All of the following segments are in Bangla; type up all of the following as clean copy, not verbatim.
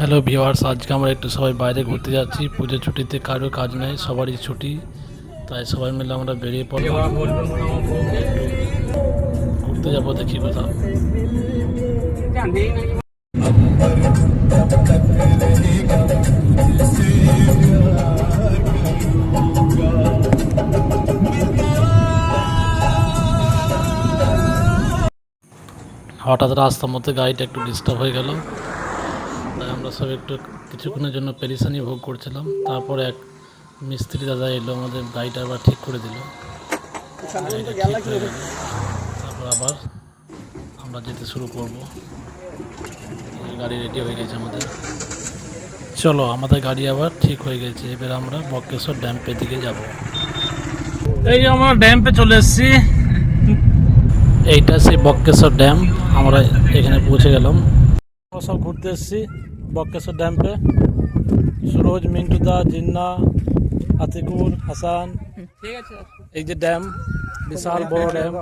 হ্যালো ভিউয়ার্স, আজকে আমরা একটু সবাই বাইরে ঘুরতে যাচ্ছি। পুজোর ছুটিতে কারো কাজ নেই, সবারই ছুটি, তাই সবাই মিলে আমরা বেরিয়ে পড়লাম। একটু ঘুরতে যাবো, দেখি কোথাও। হঠাৎ রাস্তার মধ্যে গাড়িটা একটু ডিস্টার্ব হয়ে গেল, তাই আমরা সব একটু কিছুক্ষণের জন্য পেরেশানি ভোগ করছিলাম। তারপরে এক মিস্ত্রি দাদা এলো, আমাদের গাড়িটা আবার ঠিক করে দিল। গাড়িটা ঠিক হয়ে গেল, তারপর আবার আমরা যেতে শুরু করব। গাড়ি রেডি হয়ে গেছে আমাদের। চলো, আমাদের গাড়ি আবার ঠিক হয়ে গেছে। এবার আমরা বক্রেশ্বর ড্যাম্পের দিকে যাব। এই যে আমরা ড্যাম্পে চলে এসেছি। এইটা সেই বক্রেশ্বর ড্যাম, আমরা এখানে পৌঁছে গেলাম। আমরা সব ঘুরতে এসেছি বক্রেশ্বর ড্যাম্পে। সুরজ, মিন্টুদা, জিন্না, আতিকুর, হাসান। এই যে ড্যাম, বিশাল বড় ড্যাম।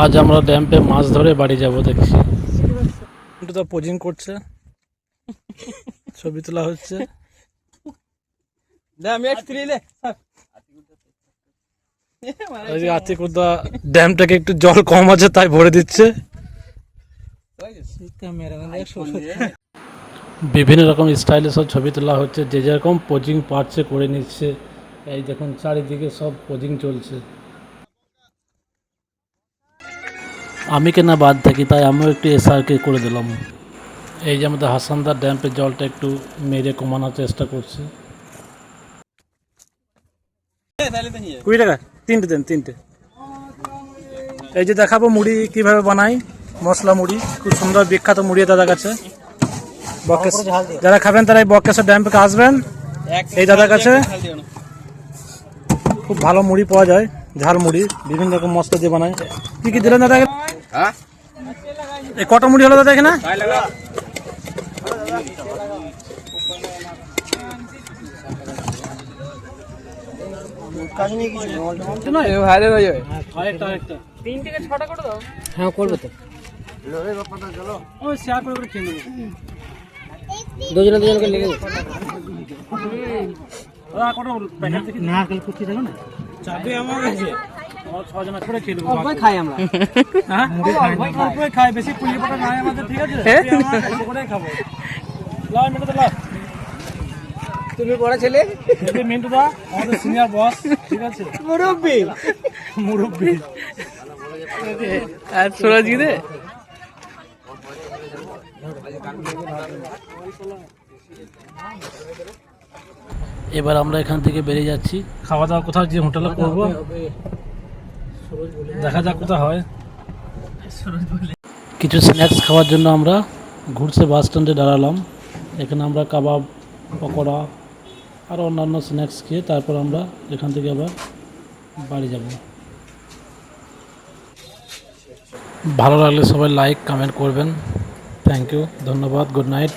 আজ আমরা ড্যাম্পে মাছ ধরে বাড়ি যাব দেখছি। মিন্টুদা পোজিং করছে, ছবি তোলা হচ্ছে। আতিকুরদা ড্যামটাকে একটু জল কম আছে তাই ভরে দিচ্ছে। বিভিন্ন রকম স্টাইলে সব ছবি তোলা হচ্ছে, যে যেরকম পোজিং পারছে করে নিচ্ছে। এই দেখুন চারিদিকে সব পোজিং চলছে। আমি কেনা বাদ থাকি, তাই আমিও একটু এসআরকে করে দিলাম। এই যে আমাদের হাসানদার ড্যাম্পের জলটা একটু মেরে কমানোর চেষ্টা করছে। 20 টাকা তিনটে দেন, তিনটে। এই যে দেখাবো মুড়ি কিভাবে বানাই, মশলা মুড়ি। খুব সুন্দর বিখ্যাত মুড়ি দাদার কাছে। যারা খাবেন তারা এই বক্রেশ্বর ড্যাম্পে আসবেন। এই দাদার কাছে খুব ভালো মুড়ি পাওয়া যায়, ঝাল মুড়ি, বিভিন্ন রকম মশলা দিয়ে বানায়। কি কি দিলেন দাদা? এই কটা মুড়ি হলো দাদা এখানে? হ্যাঁ করবো তো, দুজনে দুজনকে লেগে নারকেল কুচি দেখো না, চাবি আমার কাছে। ছজনা করে খেয়ে নেবো, খাই আমরা। খাই, বেশি পুলি পাটা নাই আমাদের, ঠিক আছে? করে খাবো। লাও মিন্টু দা, লাও। তুমি বড় ছেলে, মিন্টু দা আমাদের সিনিয়র বস, ঠিক আছে? মুরব্বি মুরব্বি। আর সুরজ গিয়ে এবার আমরা এখান থেকে বেরিয়ে যাচ্ছি। খাওয়া দাওয়া কোথাও যে হোটেলে করবো, দেখা যাক কোথায় হয়। কিছু স্ন্যাক্স খাওয়ার জন্য আমরা ঘুরছে বাস স্ট্যান্ডে দাঁড়ালাম। এখানে আমরা কাবাব, পকোড়া আর অন্যান্য স্ন্যাক্স খেয়ে তারপর আমরা এখান থেকে আবার বাড়ি যাব। ভালো লাগলে সবাই লাইক কমেন্ট করবেন। থ্যাংক ইউ, ধন্যবাদ, গুড নাইট।